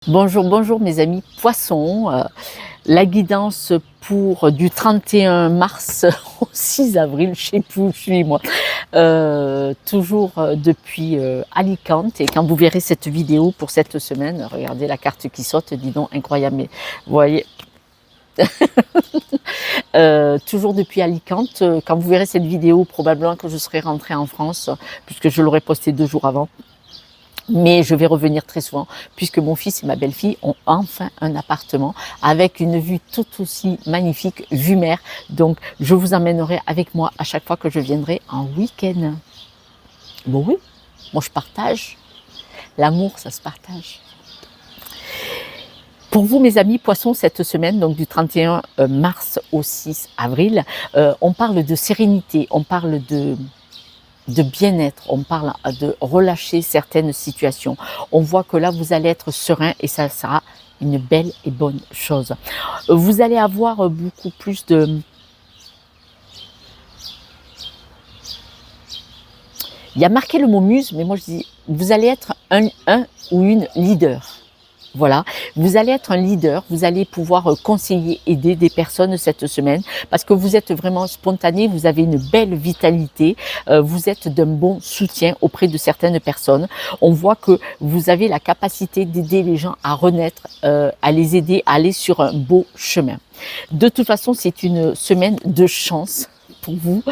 Bonjour, bonjour mes amis poissons. La guidance pour du 31 mars au 6 avril, je sais plus où je suis moi. Toujours depuis Alicante, et quand vous verrez cette vidéo pour cette semaine, regardez la carte qui saute, dis donc incroyable. Mais vous voyez, toujours depuis Alicante, quand vous verrez cette vidéo, probablement que je serai rentrée en France, puisque je l'aurais postée 2 jours avant. Mais je vais revenir très souvent, puisque mon fils et ma belle-fille ont enfin un appartement avec une vue tout aussi magnifique, vue mer. Donc, je vous emmènerai avec moi à chaque fois que je viendrai en week-end. Bon oui, moi je partage. L'amour, ça se partage. Pour vous, mes amis poissons, cette semaine, donc du 31 mars au 6 avril, on parle de sérénité, on parle de bien-être, on parle de relâcher certaines situations. On voit que là, vous allez être serein et ça sera une belle et bonne chose. Vous allez avoir beaucoup plus de... Il y a marqué le mot muse, mais moi je dis, vous allez être un ou une leader. Voilà, vous allez être un leader, vous allez pouvoir conseiller, aider des personnes cette semaine parce que vous êtes vraiment spontané, vous avez une belle vitalité, vous êtes d'un bon soutien auprès de certaines personnes. On voit que vous avez la capacité d'aider les gens à renaître, à les aider à aller sur un beau chemin. De toute façon, c'est une semaine de chance pour vous.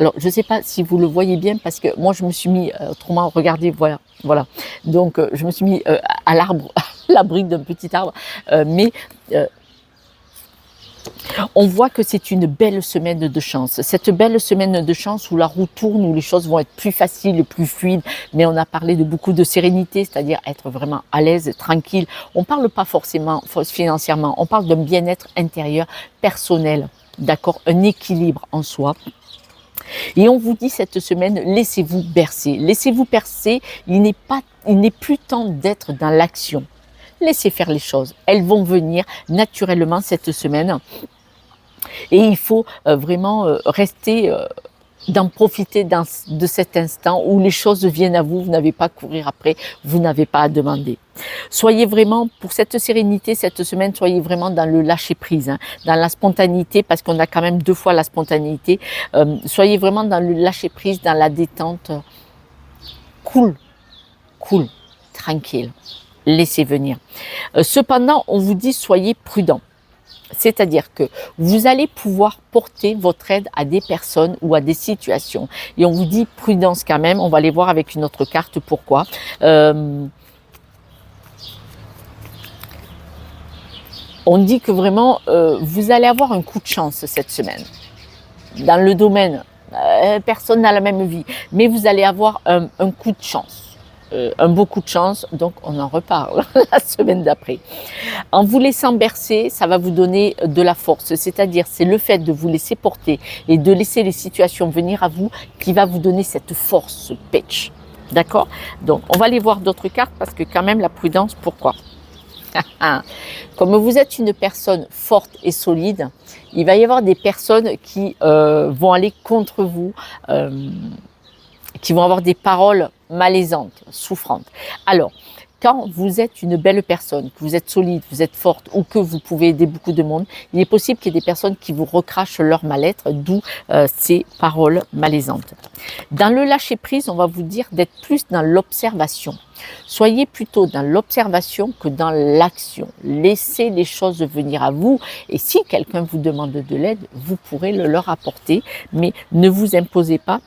Alors, je ne sais pas si vous le voyez bien parce que moi, je me suis mis, autrement, regardez, voilà, voilà. Donc, je me suis mis à l'arbre, à l'abri d'un petit arbre, mais on voit que c'est une belle semaine de chance. Cette belle semaine de chance où la roue tourne, où les choses vont être plus faciles, plus fluides, mais on a parlé de beaucoup de sérénité, c'est-à-dire être vraiment à l'aise, tranquille. On ne parle pas forcément financièrement, on parle d'un bien-être intérieur, personnel, d'accord, un équilibre en soi. Et on vous dit cette semaine, laissez-vous bercer. Laissez-vous bercer, il n'est plus temps d'être dans l'action. Laissez faire les choses. Elles vont venir naturellement cette semaine. Et il faut vraiment rester, d'en profiter de cet instant où les choses viennent à vous. Vous n'avez pas à courir après, vous n'avez pas à demander. Soyez vraiment, pour cette sérénité, cette semaine, soyez vraiment dans le lâcher-prise, hein, dans la spontanéité, parce qu'on a quand même 2 fois la spontanéité. Soyez vraiment dans le lâcher-prise, dans la détente, cool, cool, tranquille, laissez venir. Cependant, on vous dit, soyez prudent. C'est-à-dire que vous allez pouvoir porter votre aide à des personnes ou à des situations. Et on vous dit prudence quand même, on va aller voir avec une autre carte pourquoi. On dit que vraiment, vous allez avoir un coup de chance cette semaine. Dans le domaine, personne n'a la même vie, mais vous allez avoir un coup de chance. Un beau coup de chance, donc on en reparle la semaine d'après. En vous laissant bercer, ça va vous donner de la force, c'est-à-dire c'est le fait de vous laisser porter et de laisser les situations venir à vous qui va vous donner cette force, ce pitch. D'accord? Donc on va aller voir d'autres cartes parce que quand même la prudence, pourquoi? Comme vous êtes une personne forte et solide, il va y avoir des personnes qui vont aller contre vous, qui vont avoir des paroles malaisantes, souffrantes. Alors, quand vous êtes une belle personne, que vous êtes solide, vous êtes forte ou que vous pouvez aider beaucoup de monde, il est possible qu'il y ait des personnes qui vous recrachent leur mal-être, d'où ces paroles malaisantes. Dans le lâcher-prise, on va vous dire d'être plus dans l'observation. Soyez plutôt dans l'observation que dans l'action. Laissez les choses venir à vous et si quelqu'un vous demande de l'aide, vous pourrez le leur apporter, mais ne vous imposez pas.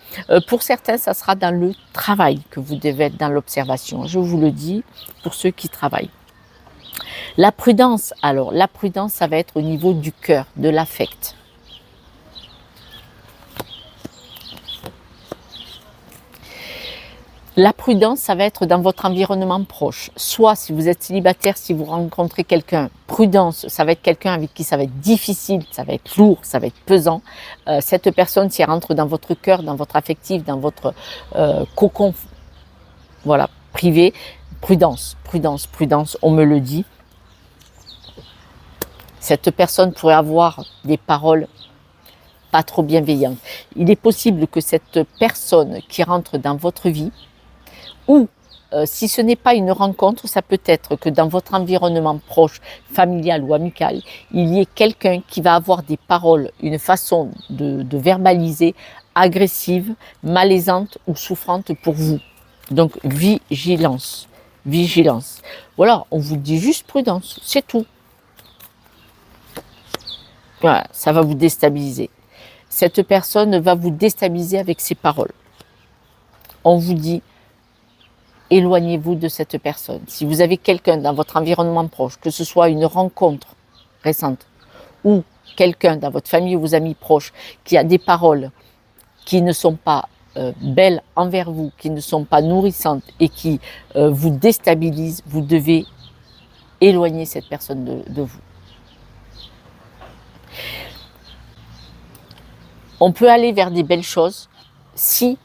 Pour certains, ça sera dans le travail que vous devez être dans l'observation. Je vous le dis pour ceux qui travaillent. La prudence, alors, la prudence, ça va être au niveau du cœur, de l'affect. La prudence, ça va être dans votre environnement proche. Soit si vous êtes célibataire, si vous rencontrez quelqu'un, prudence, ça va être quelqu'un avec qui ça va être difficile, ça va être lourd, ça va être pesant. Cette personne, si elle rentre dans votre cœur, dans votre affectif, dans votre cocon, voilà, privé, prudence, prudence, prudence, on me le dit. Cette personne pourrait avoir des paroles pas trop bienveillantes. Il est possible que cette personne qui rentre dans votre vie, ou si ce n'est pas une rencontre, ça peut être que dans votre environnement proche, familial ou amical, il y ait quelqu'un qui va avoir des paroles, une façon de verbaliser agressive, malaisante ou souffrante pour vous. Donc vigilance, vigilance. Voilà, on vous dit juste prudence, c'est tout. Voilà, ça va vous déstabiliser. Cette personne va vous déstabiliser avec ses paroles. On vous dit, éloignez-vous de cette personne. Si vous avez quelqu'un dans votre environnement proche, que ce soit une rencontre récente ou quelqu'un dans votre famille ou vos amis proches qui a des paroles qui ne sont pas belles envers vous, qui ne sont pas nourrissantes et qui vous déstabilisent, vous devez éloigner cette personne de vous. On peut aller vers des belles choses si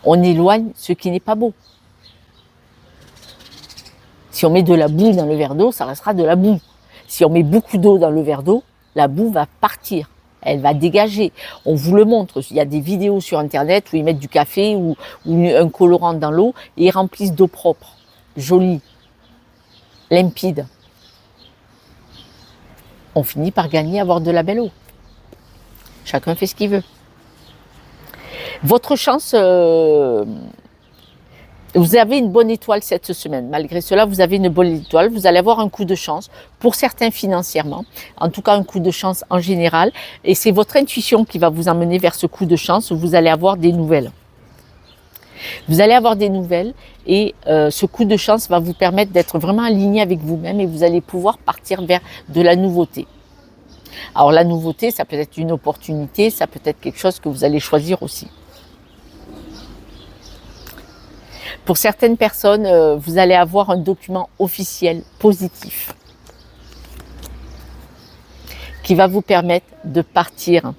on éloigne ce qui n'est pas beau. Si on met de la boue dans le verre d'eau, ça restera de la boue. Si on met beaucoup d'eau dans le verre d'eau, la boue va partir, elle va dégager. On vous le montre, il y a des vidéos sur internet où ils mettent du café ou un colorant dans l'eau et ils remplissent d'eau propre, jolie, limpide. On finit par gagner à avoir de la belle eau. Chacun fait ce qu'il veut. Votre chance, vous avez une bonne étoile cette semaine. Malgré cela, vous avez une bonne étoile. Vous allez avoir un coup de chance, pour certains financièrement, en tout cas un coup de chance en général. Et c'est votre intuition qui va vous emmener vers ce coup de chance où vous allez avoir des nouvelles. Vous allez avoir des nouvelles et ce coup de chance va vous permettre d'être vraiment aligné avec vous-même et vous allez pouvoir partir vers de la nouveauté. Alors la nouveauté, ça peut être une opportunité, ça peut être quelque chose que vous allez choisir aussi. Pour certaines personnes, vous allez avoir un document officiel positif qui va vous permettre de partir.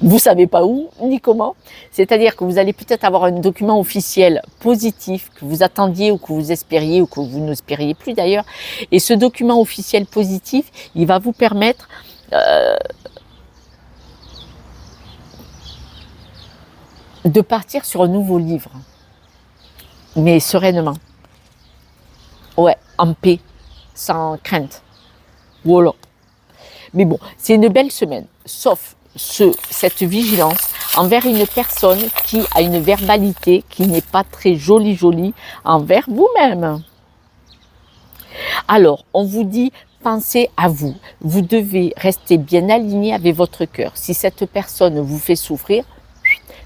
Vous ne savez pas où ni comment. C'est-à-dire que vous allez peut-être avoir un document officiel positif que vous attendiez ou que vous espériez ou que vous n'espériez plus d'ailleurs. Et ce document officiel positif, il va vous permettre de partir sur un nouveau livre. Mais sereinement. Ouais, en paix, sans crainte. Voilà. Mais bon, c'est une belle semaine, sauf cette vigilance envers une personne qui a une verbalité qui n'est pas très jolie envers vous-même. Alors, on vous dit, pensez à vous. Vous devez rester bien aligné avec votre cœur. Si cette personne vous fait souffrir,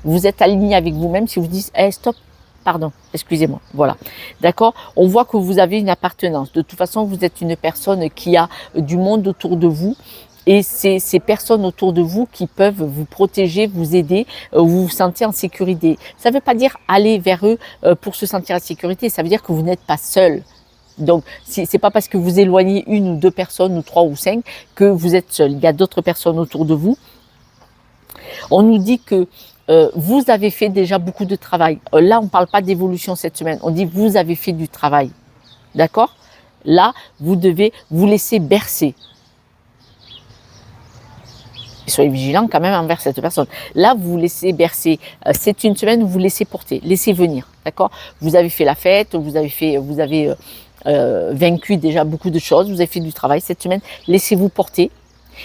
vous êtes aligné avec vous-même. Si vous dites, hey, stop, pardon, excusez-moi, voilà. D'accord? On voit que vous avez une appartenance. De toute façon, vous êtes une personne qui a du monde autour de vous. Et c'est ces personnes autour de vous qui peuvent vous protéger, vous aider, vous vous sentez en sécurité. Ça ne veut pas dire aller vers eux pour se sentir en sécurité, ça veut dire que vous n'êtes pas seul. Donc, c'est pas parce que vous éloignez une ou deux personnes, ou trois ou cinq, que vous êtes seul. Il y a d'autres personnes autour de vous. On nous dit que vous avez fait déjà beaucoup de travail. Là, on ne parle pas d'évolution cette semaine. On dit vous avez fait du travail. D'accord? Là, vous devez vous laisser bercer. Soyez vigilant quand même envers cette personne. Là, vous vous laissez bercer. C'est une semaine où vous laissez porter, laissez venir. D'accord? Vous avez fait la fête, vous avez vaincu déjà beaucoup de choses, vous avez fait du travail cette semaine. Laissez-vous porter.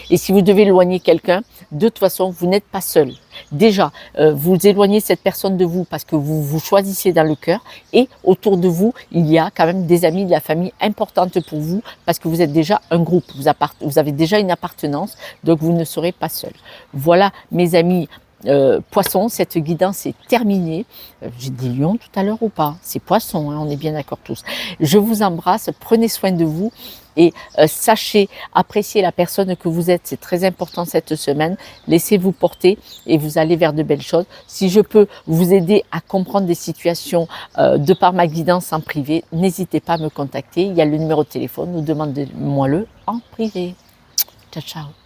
Et si vous devez éloigner quelqu'un, de toute façon, vous n'êtes pas seul. Déjà, vous éloignez cette personne de vous parce que vous vous choisissez dans le cœur. Et autour de vous, il y a quand même des amis de la famille importantes pour vous parce que vous êtes déjà un groupe. Vous avez déjà une appartenance, donc vous ne serez pas seul. Voilà, mes amis. Poisson, cette guidance est terminée. J'ai dit lion tout à l'heure ou pas? C'est poisson, hein, on est bien d'accord tous. Je vous embrasse, prenez soin de vous et sachez apprécier la personne que vous êtes. C'est très important cette semaine. Laissez-vous porter et vous allez vers de belles choses. Si je peux vous aider à comprendre des situations de par ma guidance en privé, n'hésitez pas à me contacter. Il y a le numéro de téléphone ou demandez-moi-le en privé. Ciao, ciao.